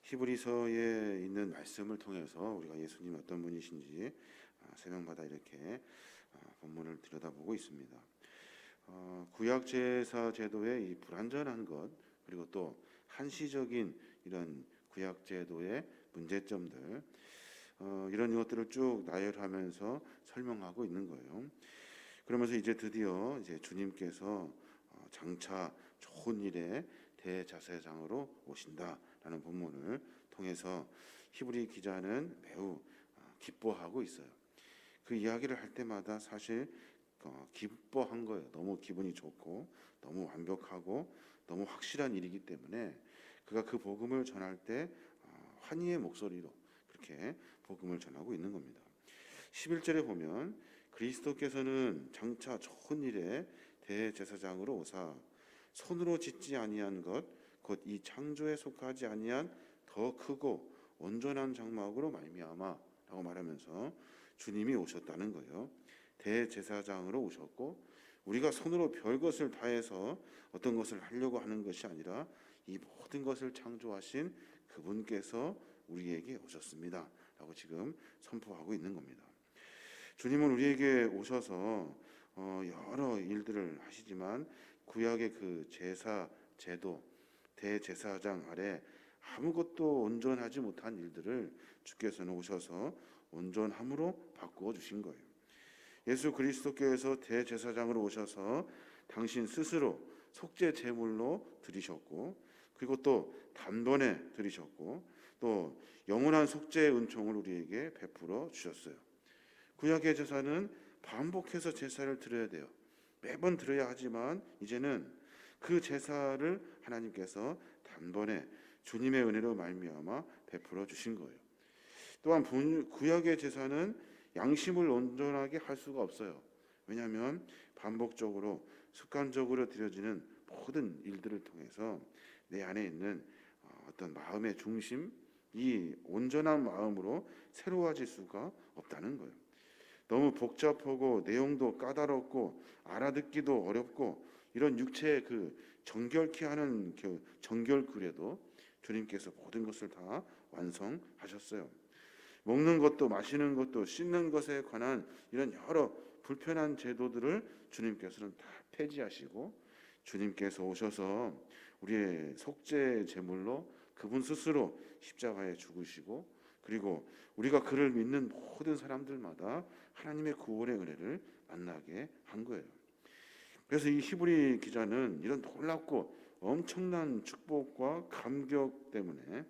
히브리서에 있는 말씀을 통해서 우리가 예수님 어떤 분이신지 설명받아 이렇게 본문을 들여다보고 있습니다. 구약 제사 제도의 이 불완전한 것, 그리고 또 한시적인 이런 구약 제도의 문제점들, 이런 것들을 쭉 나열하면서 설명하고 있는 거예요. 그러면서 이제 드디어 이제 주님께서 장차 좋은 일에 대제사장으로 오신다라는 본문을 통해서 히브리 기자는 매우 기뻐하고 있어요. 그 이야기를 할 때마다 사실 기뻐한 거예요. 너무 기분이 좋고 너무 완벽하고 너무 확실한 일이기 때문에 그가 그 복음을 전할 때 환희의 목소리로 그렇게 복음을 전하고 있는 겁니다. 11절에 보면 그리스도께서는 장차 좋은 일에 대제사장으로 오사 손으로 짓지 아니한 것 곧 이 창조에 속하지 아니한 더 크고 온전한 장막으로 말미암아라고 말하면서 주님이 오셨다는 거예요. 대제사장으로 오셨고 우리가 손으로 별것을 다해서 어떤 것을 하려고 하는 것이 아니라 이 모든 것을 창조하신 그분께서 우리에게 오셨습니다 라고 지금 선포하고 있는 겁니다. 주님은 우리에게 오셔서 여러 일들을 하시지만 구약의 그 제사 제도 대제사장 아래 아무것도 온전하지 못한 일들을 주께서는 오셔서 온전함으로 바꾸어 주신 거예요. 예수 그리스도께서 대제사장으로 오셔서 당신 스스로 속죄 제물로 드리셨고 그리고 또 단번에 드리셨고 또 영원한 속죄의 은총을 우리에게 베풀어 주셨어요. 구약의 제사는 반복해서 제사를 드려야 돼요. 매번 드려야 하지만 이제는 그 제사를 하나님께서 단번에 주님의 은혜로 말미암아 베풀어 주신 거예요. 또한 구약의 제사는 양심을 온전하게 할 수가 없어요. 왜냐하면 반복적으로 습관적으로 드려지는 모든 일들을 통해서 내 안에 있는 어떤 마음의 중심, 이 온전한 마음으로 새로워질 수가 없다는 거예요. 너무 복잡하고 내용도 까다롭고 알아듣기도 어렵고 이런 육체의 그 정결케 하는 그 정결구례도 주님께서 모든 것을 다 완성하셨어요. 먹는 것도 마시는 것도 씻는 것에 관한 이런 여러 불편한 제도들을 주님께서는 다 폐지하시고 주님께서 오셔서 우리의 속죄 제물로 그분 스스로 십자가에 죽으시고 그리고 우리가 그를 믿는 모든 사람들마다 하나님의 구원의 은혜를 만나게 한 거예요. 그래서 이 히브리 기자는 이런 놀랍고 엄청난 축복과 감격 때문에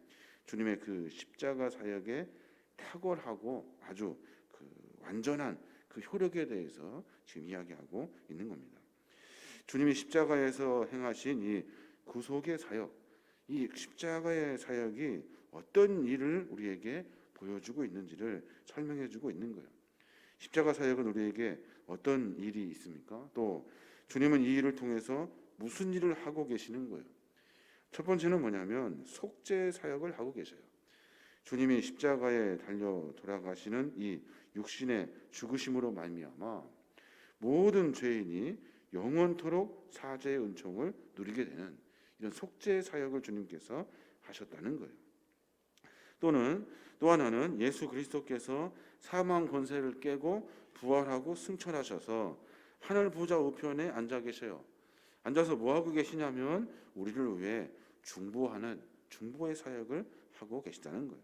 주님의 그 십자가 사역의 탁월하고 아주 그 완전한 그 효력에 대해서 지금 이야기하고 있는 겁니다. 주님이 십자가에서 행하신 이 구속의 사역, 이 십자가의 사역이 어떤 일을 우리에게 보여주고 있는지를 설명해주고 있는 거예요. 십자가 사역은 우리에게 어떤 일이 있습니까? 또 주님은 이 일을 통해서 무슨 일을 하고 계시는 거예요? 첫 번째는 뭐냐면 속죄 사역을 하고 계셔요. 주님이 십자가에 달려 돌아가시는 이 육신의 죽으심으로 말미암아 모든 죄인이 영원토록 사죄의 은총을 누리게 되는 이런 속죄 사역을 주님께서 하셨다는 거예요. 또 하나는 예수 그리스도께서 사망 권세를 깨고 부활하고 승천하셔서 하늘 보좌 우편에 앉아 계셔요. 앉아서 뭐 하고 계시냐면 우리를 위해 중보하는 중보의 사역을 하고 계시다는 거예요.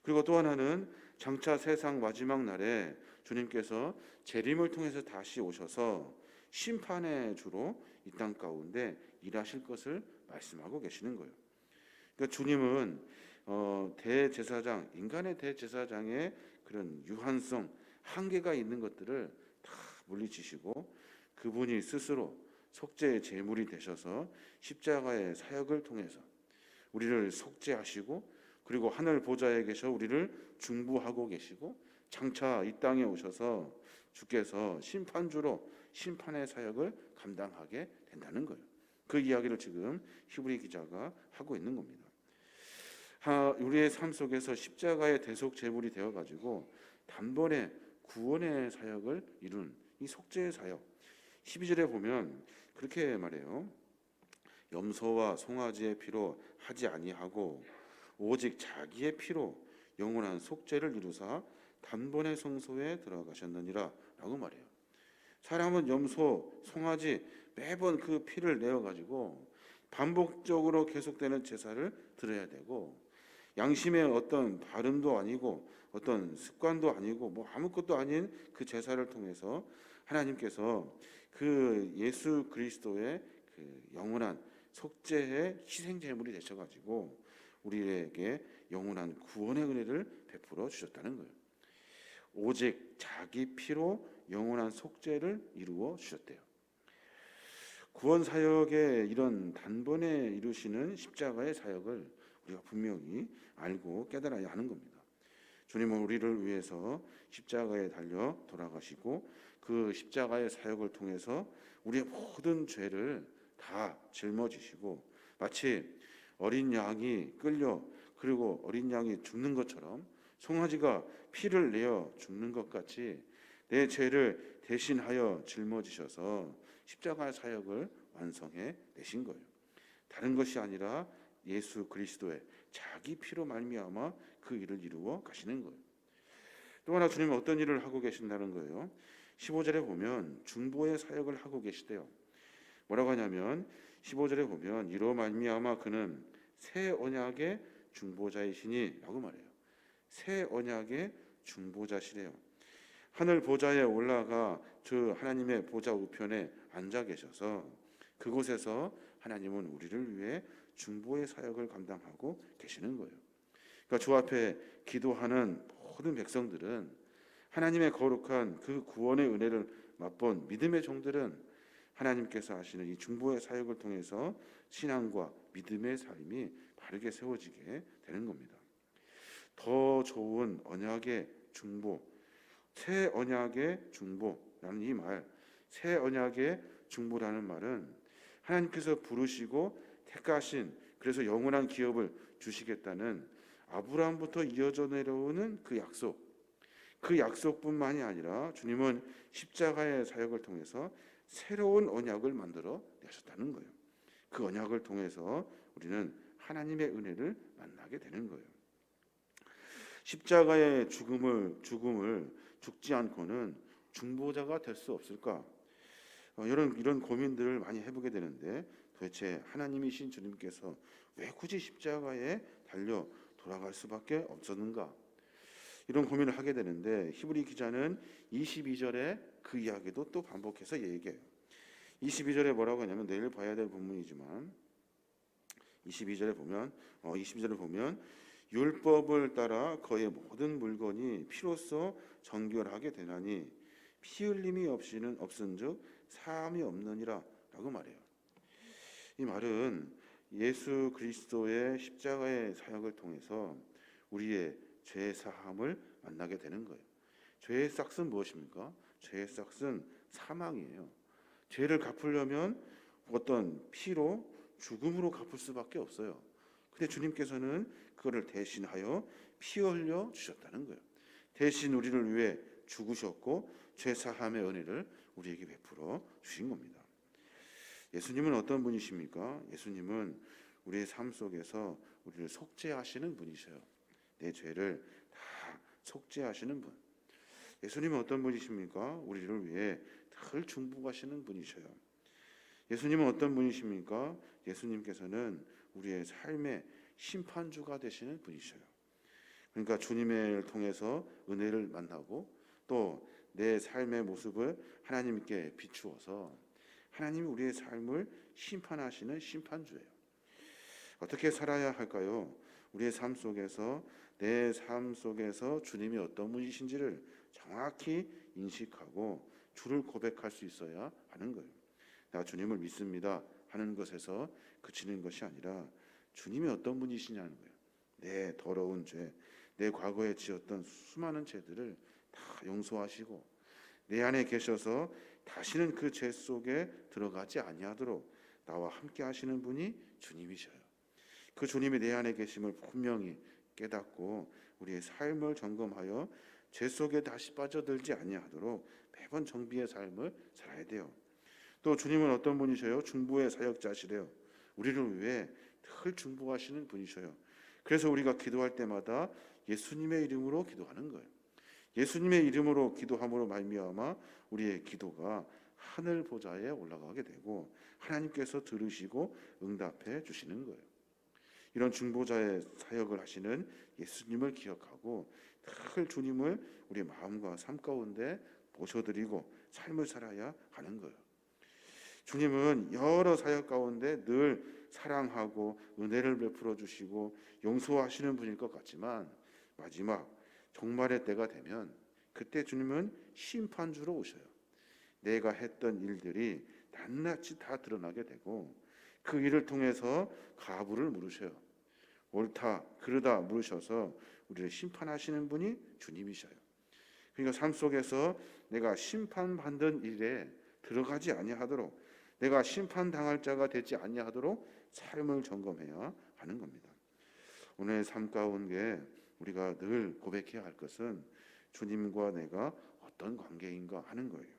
그리고 또 하나는 장차 세상 마지막 날에 주님께서 재림을 통해서 다시 오셔서 심판의 주로 이 땅 가운데 일하실 것을 말씀하고 계시는 거예요. 그러니까 주님은 대제사장, 인간의 대제사장의 그런 유한성, 한계가 있는 것들을 다 물리치시고 그분이 스스로 속죄의 제물이 되셔서 십자가의 사역을 통해서 우리를 속죄하시고 그리고 하늘 보좌에 계셔 우리를 중보하고 계시고 장차 이 땅에 오셔서 주께서 심판주로 심판의 사역을 감당하게 된다는 거예요. 그 이야기를 지금 히브리 기자가 하고 있는 겁니다. 우리의 삶 속에서 십자가의 대속 제물이 되어가지고 단번에 구원의 사역을 이룬 이 속죄의 사역, 12절에 보면 그렇게 말해요. 염소와 송아지의 피로 하지 아니하고 오직 자기의 피로 영원한 속죄를 이루사 단번에 성소에 들어가셨느니라 라고 말해요. 사람은 염소, 송아지 매번 그 피를 내어 가지고 반복적으로 계속되는 제사를 드려야 되고, 양심의 어떤 발음도 아니고 어떤 습관도 아니고 뭐 아무것도 아닌 그 제사를 통해서 하나님께서 그 예수 그리스도의 그 영원한 속죄의 희생 제물이 되셔 가지고 우리에게 영원한 구원의 은혜를 베풀어 주셨다는 거예요. 오직 자기 피로 영원한 속죄를 이루어 주셨대요. 구원 사역의 이런 단번에 이루시는 십자가의 사역을 우리가 분명히 알고 깨달아야 하는 겁니다. 주님은 우리를 위해서 십자가에 달려 돌아가시고 그 십자가의 사역을 통해서 우리의 모든 죄를 다 짊어지시고, 마치 어린 양이 끌려 그리고 어린 양이 죽는 것처럼 송아지가 피를 내어 죽는 것 같이 내 죄를 대신하여 짊어지셔서 십자가 사역을 완성해 내신 거예요. 다른 것이 아니라 예수 그리스도의 자기 피로 말미암아 그 일을 이루어 가시는 거예요. 또 하나 주님은 어떤 일을 하고 계신다는 거예요. 15절에 보면 중보의 사역을 하고 계시대요. 뭐라고 하냐면 15절에 보면 이로 말미암아 그는 새 언약의 중보자이시니 라고 말해요. 새 언약의 중보자시래요. 하늘 보좌에 올라가 저 하나님의 보좌 우편에 앉아 계셔서 그곳에서 하나님은 우리를 위해 중보의 사역을 감당하고 계시는 거예요. 그러니까 주 앞에 기도하는 모든 백성들은, 하나님의 거룩한 그 구원의 은혜를 맛본 믿음의 종들은 하나님께서 하시는 이 중보의 사역을 통해서 신앙과 믿음의 삶이 바르게 세워지게 되는 겁니다. 더 좋은 언약의 중보, 새 언약의 중보라는 이 말, 새 언약의 중보라는 말은 하나님께서 부르시고 택하신, 그래서 영원한 기업을 주시겠다는 아브라함부터 이어져 내려오는 그 약속, 그 약속뿐만이 아니라 주님은 십자가의 사역을 통해서 새로운 언약을 만들어 내셨다는 거예요. 그 언약을 통해서 우리는 하나님의 은혜를 만나게 되는 거예요. 십자가의 죽음을 죽지 않고는 중보자가 될 수 없을까? 이런 고민들을 많이 해보게 되는데, 도대체 하나님이신 주님께서 왜 굳이 십자가에 달려 돌아갈 수밖에 없었는가? 이런 고민을 하게 되는데, 히브리 기자는 22절에 그 이야기도 또 반복해서 얘기해요. 22절에 뭐라고 하냐면, 내일 봐야 될 본문이지만 22절에 보면 율법을 따라 그의 모든 물건이 피로써 정결하게 되나니 피 흘림이 없은즉 사함이 없느니라 라고 말해요. 이 말은 예수 그리스도의 십자가의 사역을 통해서 우리의 죄 사함을 만나게 되는 거예요. 죄의 싹은 무엇입니까? 죄의 싹은 사망이에요. 죄를 갚으려면 어떤 피로, 죽음으로 갚을 수밖에 없어요. 근데 주님께서는 그거를 대신하여 피 흘려 주셨다는 거예요. 대신 우리를 위해 죽으셨고 죄 사함의 은혜를 우리에게 베풀어 주신 겁니다. 예수님은 어떤 분이십니까? 예수님은 우리의 삶 속에서 우리를 속죄하시는 분이셔요. 내 죄를 다 속죄하시는 분. 예수님은 어떤 분이십니까? 우리를 위해 늘 중보하시는 분이셔요. 예수님은 어떤 분이십니까? 예수님께서는 우리의 삶의 심판주가 되시는 분이셔요. 그러니까 주님을 통해서 은혜를 만나고 또 내 삶의 모습을 하나님께 비추어서 하나님이 우리의 삶을 심판하시는 심판주예요. 어떻게 살아야 할까요? 우리의 삶 속에서, 내 삶 속에서 주님이 어떤 분이신지를 정확히 인식하고 주를 고백할 수 있어야 하는 거예요. 나 주님을 믿습니다 하는 것에서 그치는 것이 아니라 주님이 어떤 분이시냐는 거예요. 내 더러운 죄, 내 과거에 지었던 수많은 죄들을 다 용서하시고 내 안에 계셔서 다시는 그 죄 속에 들어가지 아니하도록 나와 함께 하시는 분이 주님이셔요. 그 주님이 내 안에 계심을 분명히 깨닫고 우리의 삶을 점검하여 죄 속에 다시 빠져들지 아니하도록 매번 정비의 삶을 살아야 돼요. 또 주님은 어떤 분이셔요? 중보의 사역자시래요. 우리를 위해 늘 중보하시는 분이셔요. 그래서 우리가 기도할 때마다 예수님의 이름으로 기도하는 거예요. 예수님의 이름으로 기도함으로 말미암아 우리의 기도가 하늘 보좌에 올라가게 되고 하나님께서 들으시고 응답해 주시는 거예요. 이런 중보자의 사역을 하시는 예수님을 기억하고 늘 주님을 우리 마음과 삶 가운데 모셔드리고 삶을 살아야 하는 거예요. 주님은 여러 사역 가운데 늘 사랑하고 은혜를 베풀어 주시고 용서하시는 분일 것 같지만 마지막 종말의 때가 되면 그때 주님은 심판주로 오셔요. 내가 했던 일들이 낱낱이 다 드러나게 되고 그 일을 통해서 가부를 물으셔요. 옳다 그르다 물으셔서 우리를 심판하시는 분이 주님이셔요. 그러니까 삶 속에서 내가 심판받는 일에 들어가지 아니하도록, 내가 심판당할 자가 되지 아니하도록 삶을 점검해야 하는 겁니다. 오늘의 삶 가운데 우리가 늘 고백해야 할 것은 주님과 내가 어떤 관계인가 하는 거예요.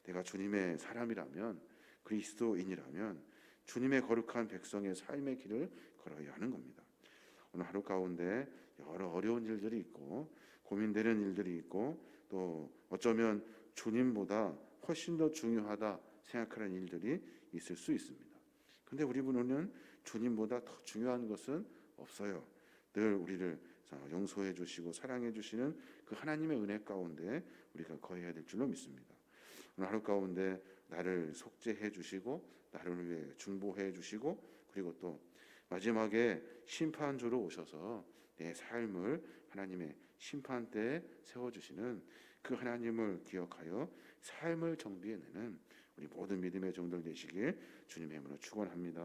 내가 주님의 사람이라면, 그리스도인이라면 주님의 거룩한 백성의 삶의 길을 걸어야 하는 겁니다. 오늘 하루 가운데 여러 어려운 일들이 있고 고민되는 일들이 있고 또 어쩌면 주님보다 훨씬 더 중요하다 생각하는 일들이 있을 수 있습니다. 근데 우리 분은 주님보다 더 중요한 것은 없어요. 늘 우리를 용서해 주시고 사랑해 주시는 그 하나님의 은혜 가운데 우리가 거해야 될 줄로 믿습니다. 오늘 하루 가운데 나를 속죄해 주시고 나를 위해 중보해 주시고 그리고 또 마지막에 심판주로 오셔서 내 삶을 하나님의 심판대에 세워주시는 그 하나님을 기억하여 삶을 정비해내는 우리 모든 믿음의 종들 되시길 주님의 이름으로 축원합니다.